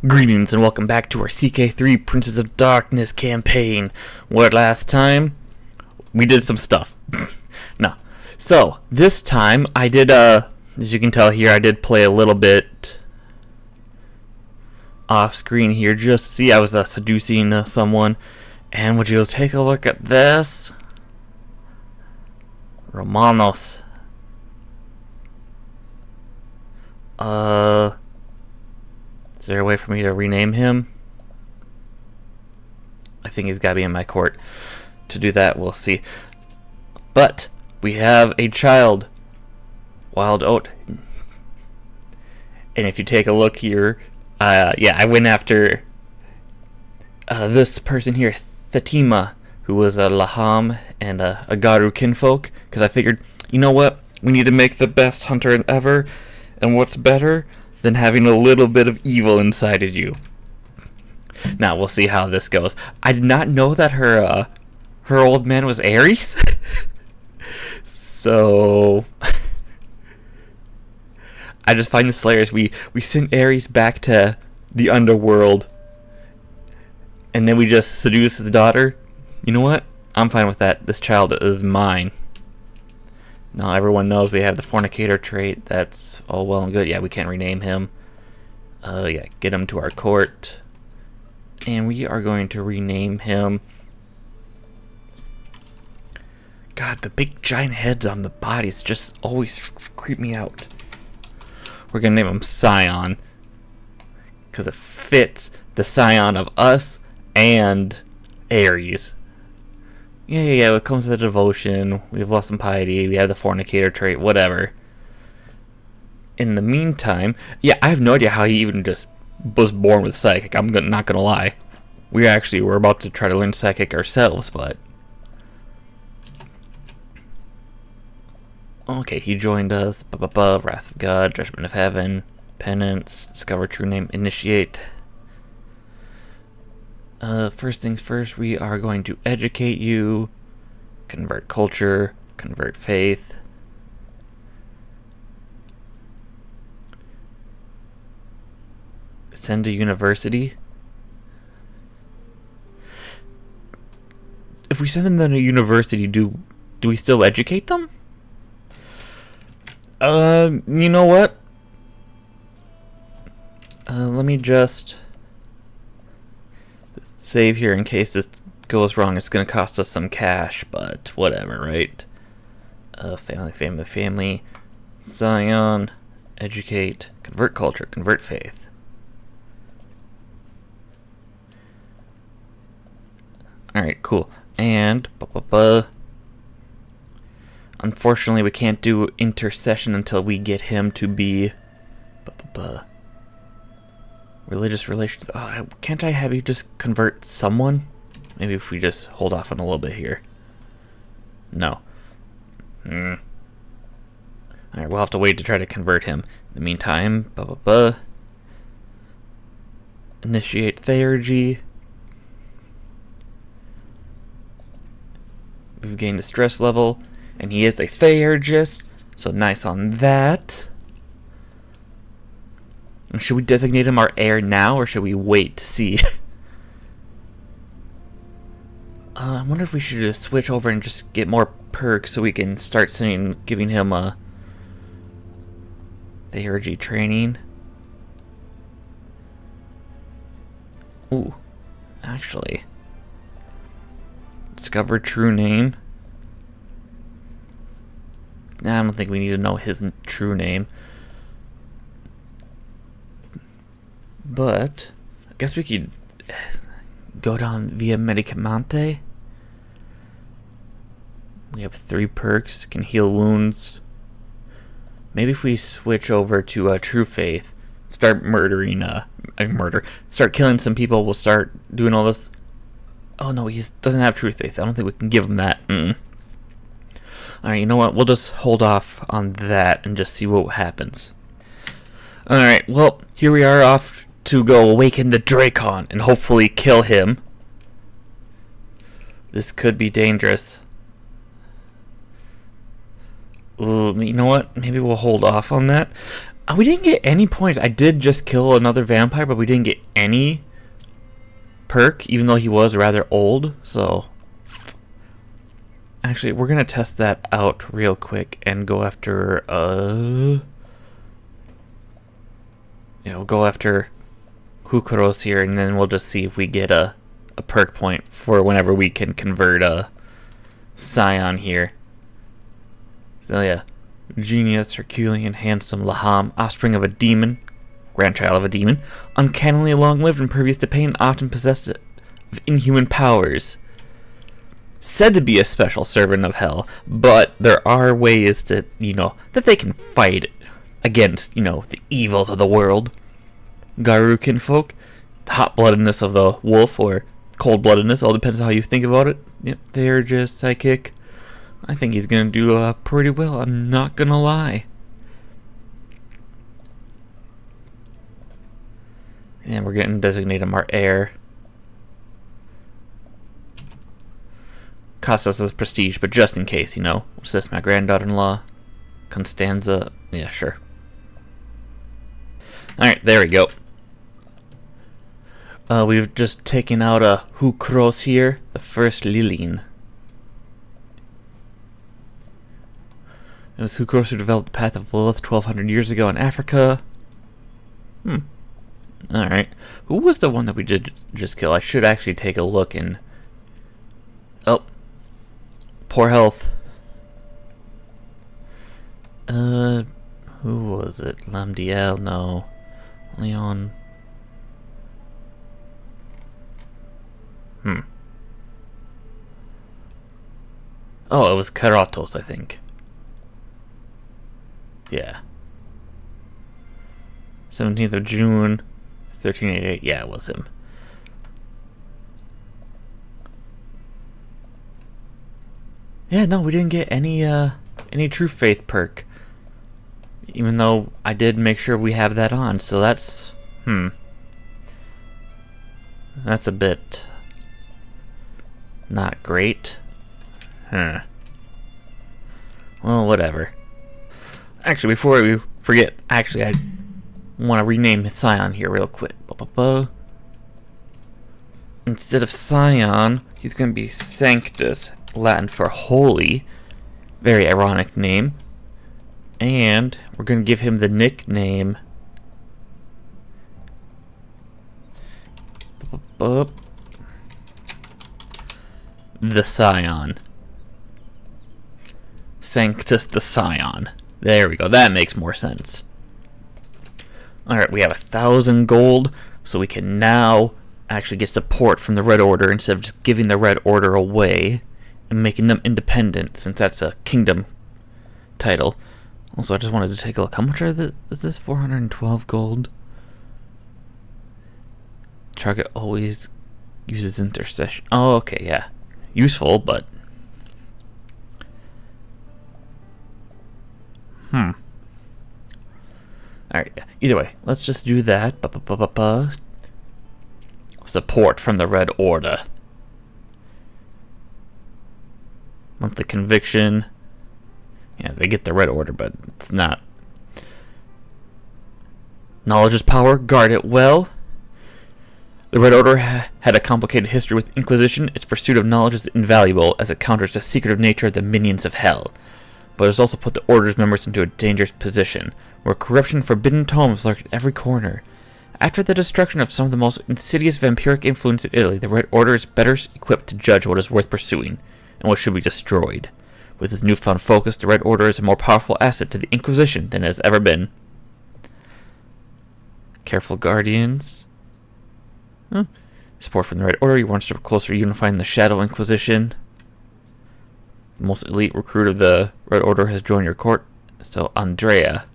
Greetings and welcome back to our CK3 Princes of Darkness campaign. What last time? We did some stuff. No. So, this time I did, as you can tell here, I did play a little bit off screen here. Just see, I was seducing someone. And would you take a look at this? Romanos. Is there a way for me to rename him? I think he's got to be in my court. To do that, we'll see. But we have a child, Wild Oat. And if you take a look here, I went after this person here, Fatima, who was a Laham and a Garu kinfolk, because I figured, you know what? We need to make the best hunter ever, and what's better than having a little bit of evil inside of you. Now we'll see how this goes. I did not know that her old man was Ares. So I just find this hilarious. We sent Ares back to the underworld, and then we just seduce his daughter. You know what? I'm fine with that. This child is mine. Now everyone knows we have the fornicator trait. That's all well and good. Yeah, we can't rename him. Get him to our court. And we are going to rename him. God, the big giant heads on the bodies just always creep me out. We're going to name him Scion, because it fits the Scion of us and Ares. Yeah, it comes with devotion. We've lost some piety. We have the fornicator trait, whatever. In the meantime, I have no idea how he even just was born with psychic. I'm not gonna lie. We're about to try to learn psychic ourselves, but okay, he joined us. Wrath of God, Judgment of Heaven, Penance, Discover True Name, Initiate. First things first, we are going to educate you, convert culture, convert faith. Send to university. If we send them to university, do we still educate them? You know what? Let me just save here in case this goes wrong. It's gonna cost us some cash, but whatever, right? Family. Scion, educate, convert culture, convert faith. Alright, cool. And unfortunately we can't do intercession until we get him to be religious relations. Can't I have you just convert someone? Maybe if we just hold off on a little bit here. No. Alright, we'll have to wait to try to convert him. In the meantime, initiate theurgy. We've gained a stress level, and he is a theurgist, so nice on that. Should we designate him our heir now, or should we wait to see? I wonder if we should just switch over and just get more perks so we can start giving him a theurgy training. Ooh, actually, discover true name. I don't think we need to know his true name. But I guess we could go down via Medicamente. We have 3 perks, can heal wounds. Maybe if we switch over to True Faith, start start killing some people, we'll start doing all this. Oh no, he doesn't have True Faith. I don't think we can give him that. Alright, you know what? We'll just hold off on that and just see what happens. Alright, well, here we are off to go awaken the Dracon and hopefully kill him. This could be dangerous. Ooh, you know what? Maybe we'll hold off on that. We didn't get any points. I did just kill another vampire, but we didn't get any perk, even though he was rather old. So, actually, we're going to test that out real quick and go after, we'll go after Hukuros here, and then we'll just see if we get a perk point for whenever we can convert a Scion here. So, yeah. Genius, Herculean, handsome, Laham, offspring of a demon, grandchild of a demon, uncannily long-lived, impervious to pain, often possessed of inhuman powers. Said to be a special servant of hell, but there are ways to, that they can fight against, the evils of the world. Garu kinfolk, the hot-bloodedness of the wolf, or cold-bloodedness, all depends on how you think about it. Yep, they're just psychic. I think he's going to do pretty well, I'm not going to lie. And we're going to designate him our heir. Cost us his prestige, but just in case, What's this, my granddaughter-in-law? Constanza? Yeah, sure. Alright, there we go. We've just taken out a Hukuros here, the first Lilin. It was Hukuros who developed the path of Lilith 1,200 years ago in Africa. Alright. Who was the one that we did just kill? I should actually take a look and... Oh. Poor health. Who was it? Lamdiel? No. Leon. Oh, it was Karatos, I think. Yeah. 17th of June, 1388. Yeah, it was him. Yeah, no, we didn't get any true faith perk. Even though I did make sure we have that on, so that's that's a bit not great. Well, whatever. Actually, before we forget, I want to rename his Scion here real quick. Instead of Scion, he's going to be Sanctus, Latin for holy. Very ironic name. And we're going to give him the nickname the Scion. Sanctus the Scion. There we go. That makes more sense. Alright, we have 1,000 gold, so we can now actually get support from the Red Order instead of just giving the Red Order away and making them independent, since that's a kingdom title. Also, I just wanted to take a look. How much is this? 412 gold. Target always uses intercession. Oh, okay, yeah. Useful, but... Alright, yeah. Either way, let's just do that. Support from the Red Order. Monthly conviction. Yeah, they get the Red Order, but it's not. Knowledge is power. Guard it well. The Red Order had a complicated history with Inquisition. Its pursuit of knowledge is invaluable, as it counters the secretive nature of the minions of hell. But it has also put the Order's members into a dangerous position, where corruption and forbidden tomes lurk at every corner. After the destruction of some of the most insidious vampiric influence in Italy, the Red Order is better equipped to judge what is worth pursuing, and what should be destroyed. With its newfound focus, the Red Order is a more powerful asset to the Inquisition than it has ever been. Careful Guardians. Support from the Red Order. You want to step closer to unifying the Shadow Inquisition. The most elite recruit of the Red Order has joined your court. So, Andrea.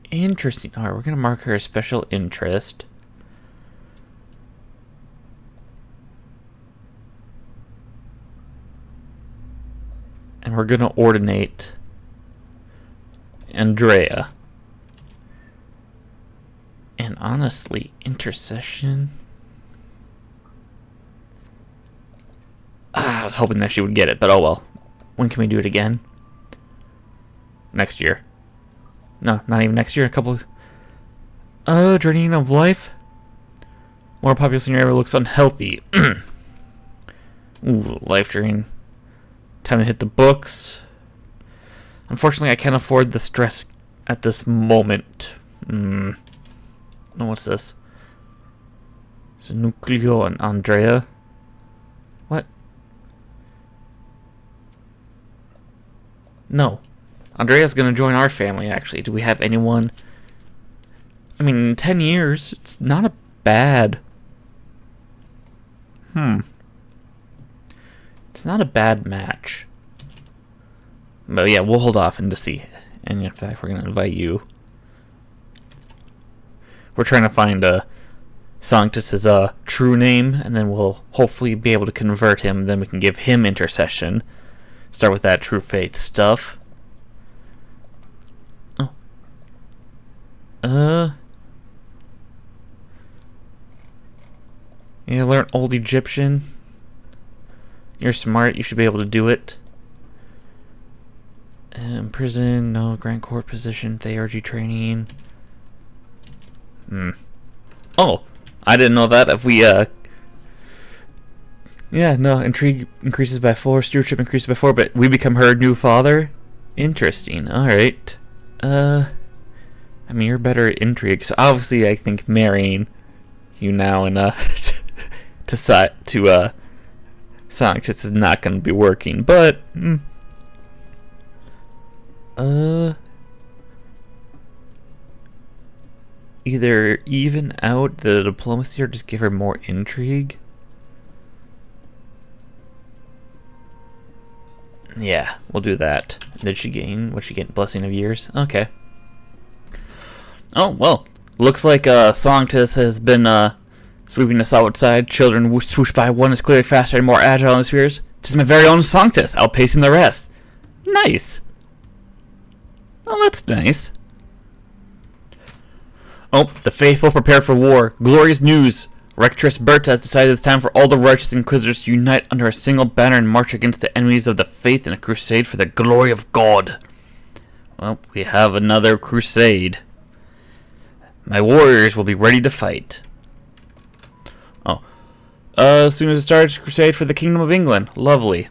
Interesting. Alright, we're going to mark her as special interest. And we're going to ordinate Andrea. And honestly, intercession... I was hoping that she would get it, but oh well. When can we do it again? next year. No, not even next year. A couple. Draining of life. More populous in your area looks unhealthy. Ooh, life drain. Time to hit the books. Unfortunately, I can't afford the stress at this moment. No, what's this? It's Nucleo and Andrea. What? No. Andrea's gonna join our family, actually. Do we have anyone? I mean, in 10 years, it's not a bad... It's not a bad match. But yeah, we'll hold off and to see. And in fact, we're gonna invite you. We're trying to find Sanctus's true name, and then we'll hopefully be able to convert him. Then we can give him intercession. Start with that true faith stuff. Yeah, learn Old Egyptian. You're smart, you should be able to do it. Prison, no. Grand Court position, theurgy training. Oh, I didn't know that. If we, yeah, no, intrigue increases by 4, stewardship increases by 4, but we become her new father? Interesting, alright. I mean, you're better at intrigue, so obviously I think marrying you now and, to Sanctus is not going to be working, but either even out the diplomacy or just give her more intrigue. Yeah, we'll do that. Did she gain? What'd she get? Blessing of Years? Okay. Oh, well. Looks like Sanctus has been sweeping us outside. Children swoosh by. One is clearly faster and more agile in the spheres. Just my very own Sanctus, outpacing the rest. Nice. Oh, that's nice. Oh, the faithful prepare for war. Glorious news. Rectress Berta has decided it's time for all the righteous inquisitors to unite under a single banner and march against the enemies of the faith in a crusade for the glory of God. Well, we have another crusade. My warriors will be ready to fight. Oh. As soon as it starts, crusade for the Kingdom of England. Lovely.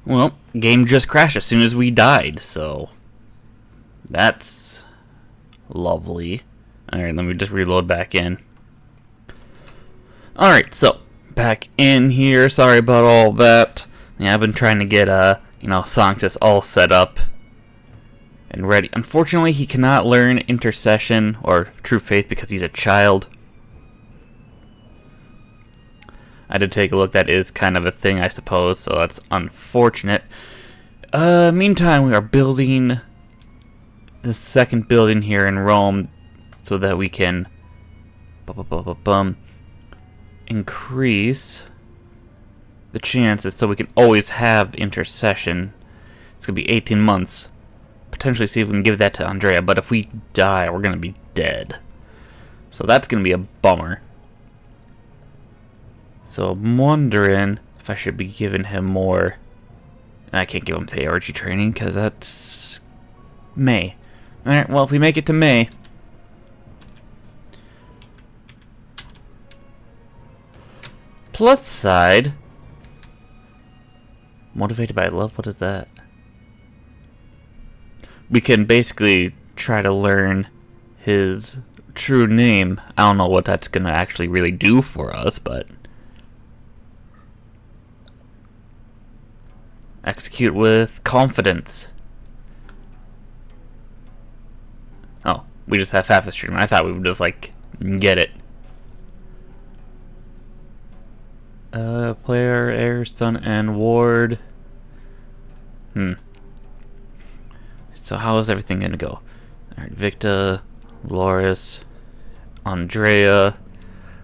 Well, game just crashed as soon as we died, so that's lovely. Alright, let me just reload back in. Alright, so back in here. Sorry about all that. Yeah, I've been trying to get Sanctus all set up and ready. Unfortunately, he cannot learn intercession or true faith because he's a child. I did take a look. That is kind of a thing, I suppose, so that's unfortunate. Meantime, we are building the second building here in Rome so that we can increase the chances so we can always have intercession. It's going to be 18 months. Potentially see if we can give that to Andrea, but if we die, we're going to be dead. So that's going to be a bummer. So I'm wondering if I should be giving him more. I can't give him theology training because that's May. Alright, well, if we make it to May. Plus side. Motivated by love? What is that? We can basically try to learn his true name. I don't know what that's going to actually really do for us, but... Execute with confidence. Oh, we just have half the stream. I thought we would just, like, get it. Player, heir, son, and ward. So how is everything gonna go? Alright, Victa, Loris, Andrea.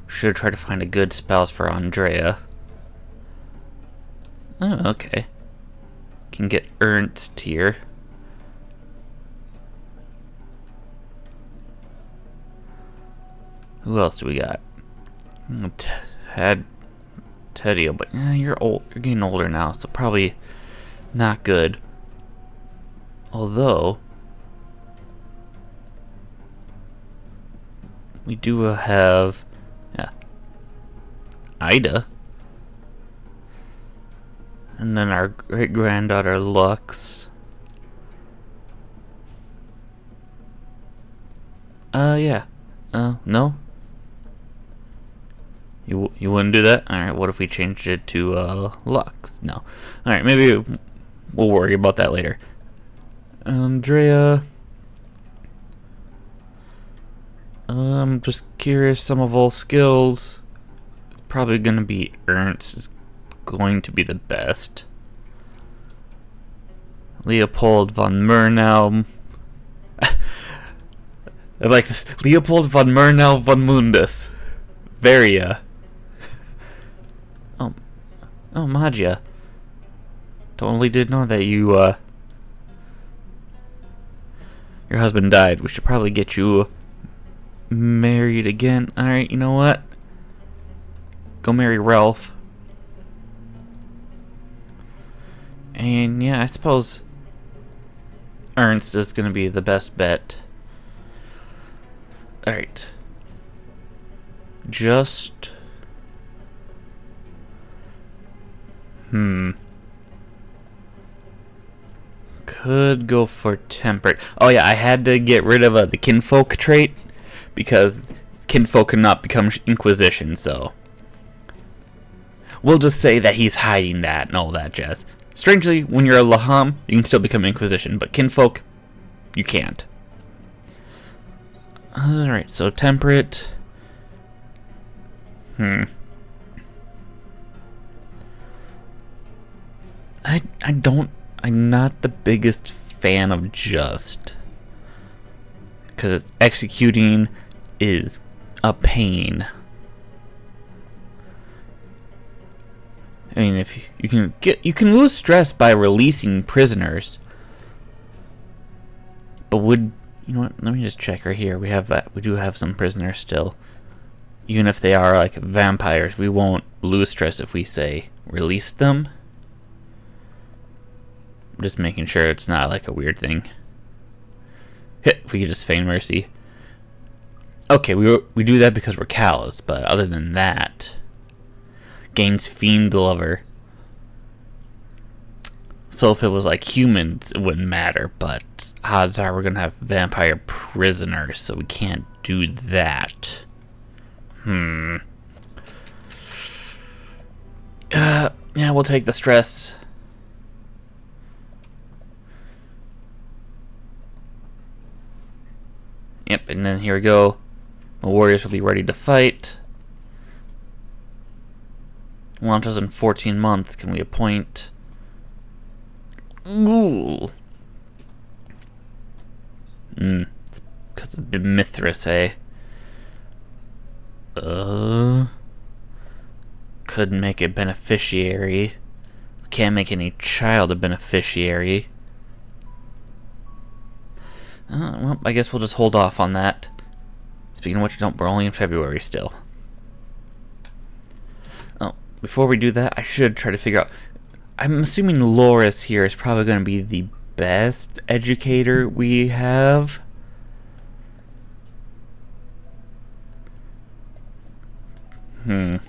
Should try to find a good spouse for Andrea. Oh, okay. Can get Ernst here. Who else do we got? Had Teddy, but you're old. You're getting older now, so probably not good. Although we do have Ida. And then our great-granddaughter, Lux. Yeah. No? You wouldn't do that? Alright, what if we changed it to, Lux? No. Alright, maybe we'll worry about that later. Andrea. I'm just curious, some of all skills. It's probably gonna be Ernst. Going to be the best. Leopold von Murnau. I like this. Leopold von Murnau von Mundus. Varia. Oh, Magia. Totally did know that you, your husband died. We should probably get you married again. Alright, you know what? Go marry Ralph. And yeah, I suppose Ernst is going to be the best bet. Alright. Just... Could go for temperate. Oh yeah, I had to get rid of the kinfolk trait because kinfolk cannot become Inquisition, so... We'll just say that he's hiding that and all that jazz. Strangely, when you're a Laham, you can still become Inquisition, but kinfolk, you can't. Alright, so temperate. I'm not the biggest fan of just. Because executing is a pain. I mean, if you can lose stress by releasing prisoners. But you know what? Let me just check right here. We do have some prisoners still. Even if they are like vampires, we won't lose stress if we say release them. I'm just making sure it's not like a weird thing. We could just feign mercy. Okay, we do that because we're callous, but other than that, gains fiend lover. So if it was like humans, it wouldn't matter, but odds are we're gonna have vampire prisoners, so we can't do that. Yeah, we'll take the stress. Yep, and then here we go. The warriors will be ready to fight. Launches in 14 months. Can we appoint... Ooh. It's because of Mithras, eh? Could make a beneficiary. Can't make any child a beneficiary. Well, I guess we'll just hold off on that. Speaking of which, we're only in February still. Oh, before we do that, I should try to figure out... I'm assuming Loris here is probably going to be the best educator we have. How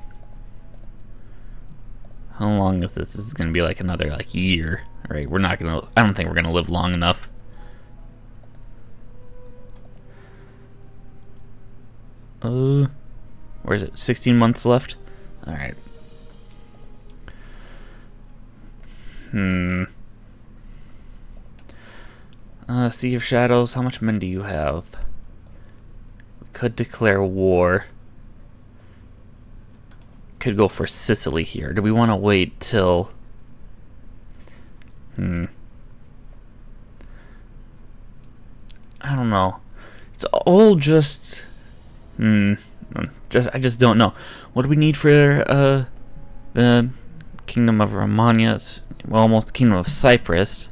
long is this? This is going to be like another year. Right? We're not going to... I don't think we're going to live long enough. Where is it? 16 months left? Alright. Sea of Shadows, how much men do you have? We could declare war. Could go for Sicily here. Do we want to wait till... I don't know. It's all just... I just don't know. What do we need for the Kingdom of Romania? Well, almost Kingdom of Cyprus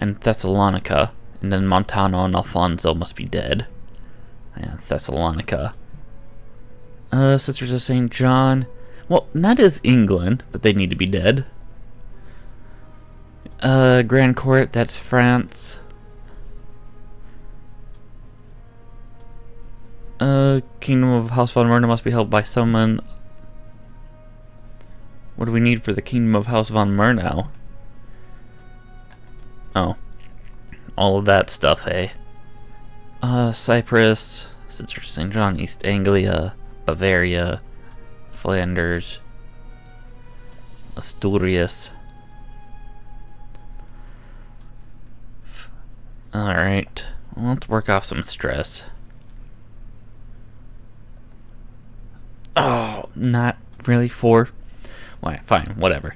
and Thessalonica, and then Montano and Alfonso must be dead. Yeah, Thessalonica. Sisters of St. John. Well, that is England, but they need to be dead. Grand Court, that's France. Kingdom of House von Myrna must be held by someone. What do we need for the Kingdom of House von Murnau? Oh. All of that stuff, eh? Cyprus, Sister St. John, East Anglia, Bavaria, Flanders, Asturias. Alright. Well, let's work off some stress. Oh, not really 4. Why, fine, whatever.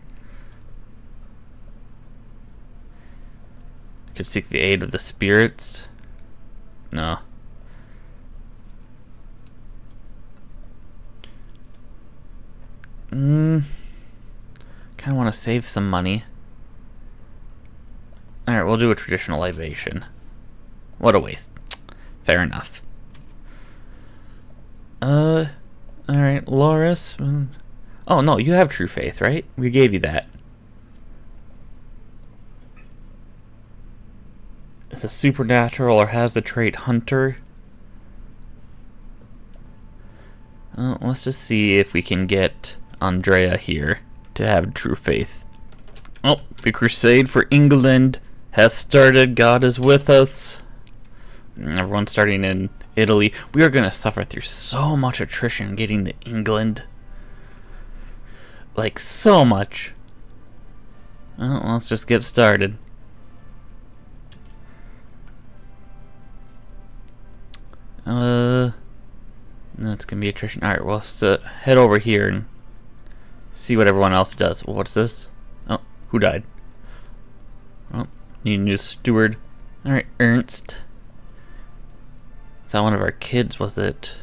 Could seek the aid of the spirits. No. Kinda want to save some money. Alright, we'll do a traditional libation. What a waste. Fair enough. Alright, Loris. Oh, no, you have true faith, right? We gave you that. Is a supernatural or has the trait hunter? Let's just see if we can get Andrea here to have true faith. Oh, the crusade for England has started. God is with us. Everyone's starting in Italy. We are going to suffer through so much attrition getting to England. Like, so much. Well, let's just get started. That's going to be attrition. Alright, well, let's head over here and see what everyone else does. Well, what's this? Oh, who died? Oh, need a new steward. Alright, Ernst. Is that one of our kids, was it?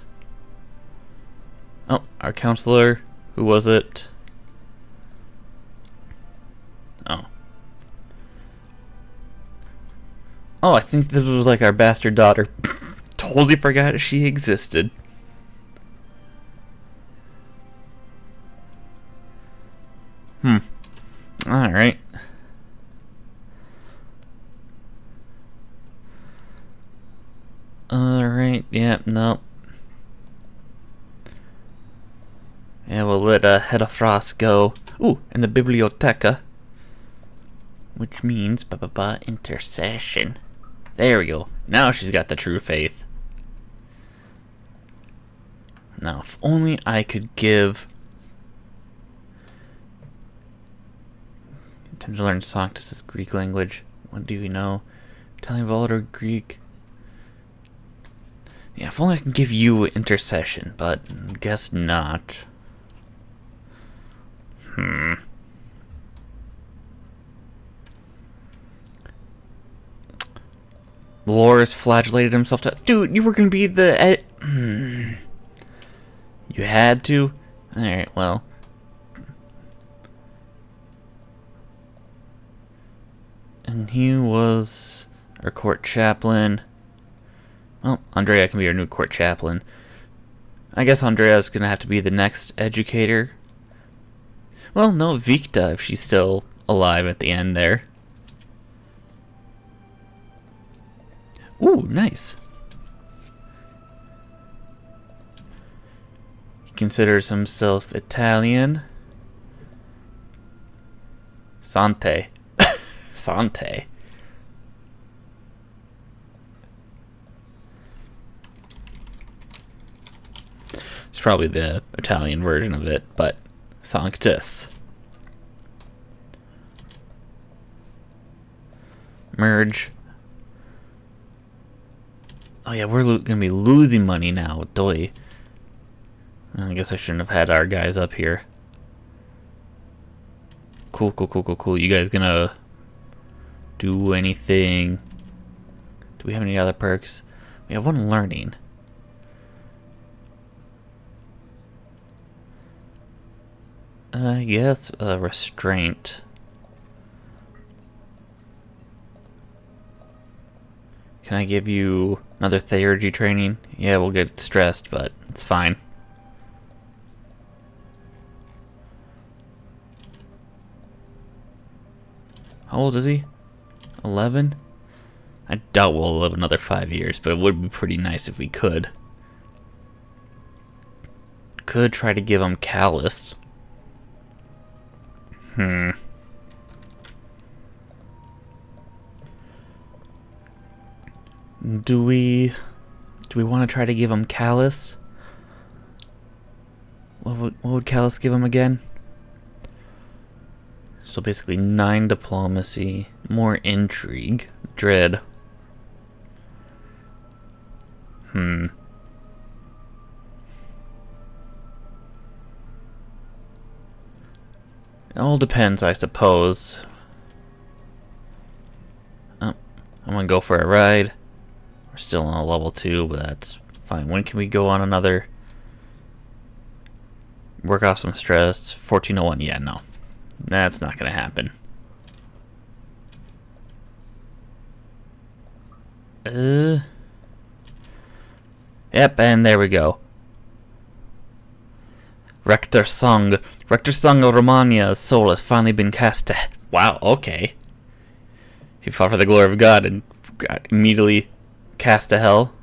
Oh, our counselor. Who was it? Oh. Oh, I think this was like our bastard daughter. Totally forgot she existed. Alright. Alright, yeah, no. Yeah, we'll let Head of Frost go. Ooh, and the Biblioteca. Which means, intercession. There we go. Now she's got the true faith. Now, if only I could give... Attempt to learn Sanctus' Greek language. What do we know? Italian, Volatile, Greek... Yeah, if only I can give you intercession, but guess not. Dolores flagellated himself to... Dude, you were gonna be the... You had to? Alright, well. And he was our court chaplain. Well, Andrea can be our new court chaplain. I guess Andrea's gonna have to be the next educator. Well, no, Victa, if she's still alive at the end there. Ooh, nice. He considers himself Italian. Sante. Sante. It's probably the Italian version of it, but Sanctus. Merge. Oh yeah, we're gonna be losing money now. Doy. I guess I shouldn't have had our guys up here. Cool, cool, cool, cool, cool. You guys gonna do anything? Do we have any other perks? We have one learning. Yes, restraint. Can I give you another theurgy training? Yeah, we'll get stressed, but it's fine. How old is he? 11? I doubt we'll live another 5 years, but it would be pretty nice if we could. Could try to give him callous. Do we want to try to give him callous? What would callous give him again? So basically 9 diplomacy, more intrigue, dread. It all depends, I suppose. Oh, I'm gonna go for a ride. We're still on a level 2, but that's fine. When can we go on another? Work off some stress. 1401. Yeah, no. That's not gonna happen. Yep, and there we go. Rector Song of Romania's soul has finally been cast to... Wow, okay. He fought for the glory of God and got immediately cast to hell.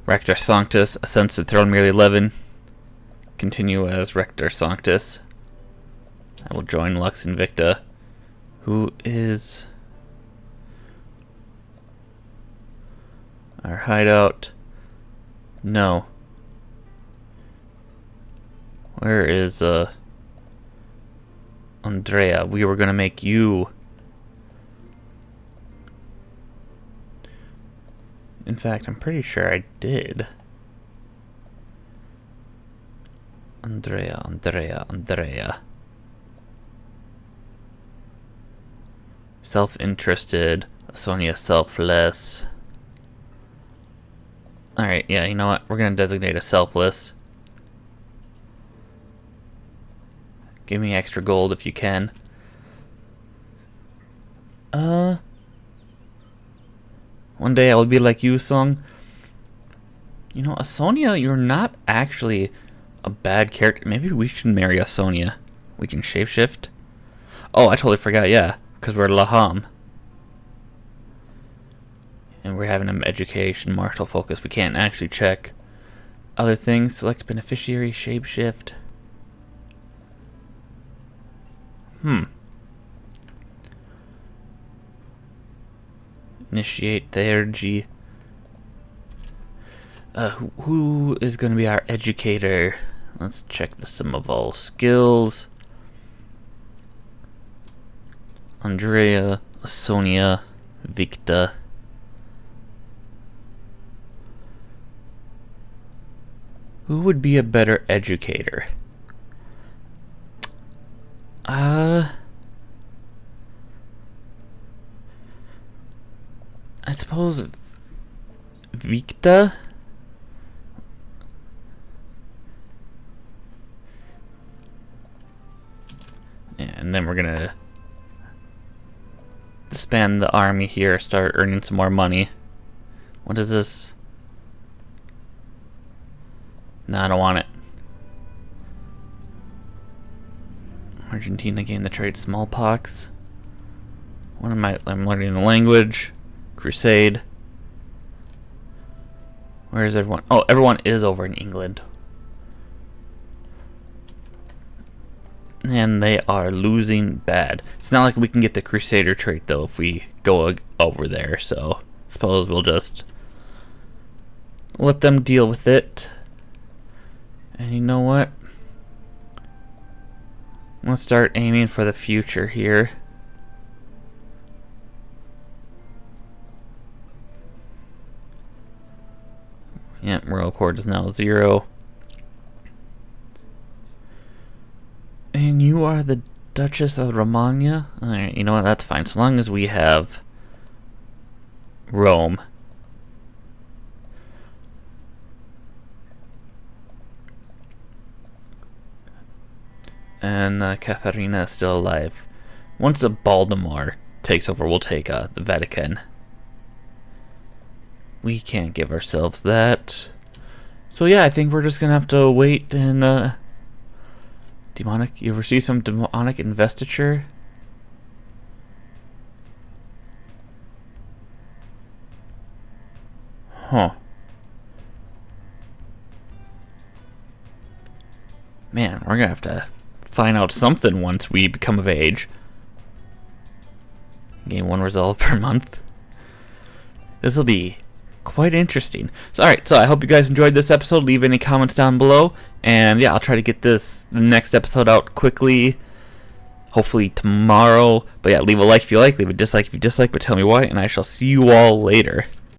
Rector Sanctus ascends to throne merely 11. Continue as Rector Sanctus. I will join Lux Invicta, who is our hideout. No. Where is Andrea? We were gonna make you. In fact, I'm pretty sure I did. Andrea. Self-interested. Sonia selfless. Alright, yeah, you know what? We're gonna designate a selfless. Give me extra gold if you can. One day I will be like you, Song. You know, Sonia, you're not actually a bad character. Maybe we should marry a Sonia. We can shapeshift. Oh, I totally forgot, yeah. Because we're Laham. And we're having an education, martial focus. We can't actually check other things. Select beneficiary, shapeshift. Initiate theurgy. Who is going to be our educator? Let's check the sum of all skills. Andrea, Sonia, Victa. Who would be a better educator? I suppose Victa. And then we're gonna disband the army here, start earning some more money. What is this? No, I don't want it. Argentina gained the trait smallpox. What am I'm learning the language. Crusade. Where is everyone? Oh, everyone is over in England. And they are losing bad. It's not like we can get the Crusader trait though if we go over there, so I suppose we'll just let them deal with it. And you know what? Let's start aiming for the future here. Yeah, royal accord is now 0. And you are the Duchess of Romagna? Alright, you know what? That's fine. So long as we have Rome. And Katharina is still alive. Once Baltimore takes over, we'll take the Vatican. We can't give ourselves that. So yeah, I think we're just gonna have to wait and demonic. You ever see some demonic investiture? Huh. Man, we're gonna have to find out something once we become of age. Gain 1 resolve per month. This will be quite interesting. So alright, so I hope you guys enjoyed this episode. Leave any comments down below. And yeah, I'll try to get the next episode out quickly. Hopefully tomorrow. But yeah, leave a like if you like, leave a dislike if you dislike, but tell me why, and I shall see you all later.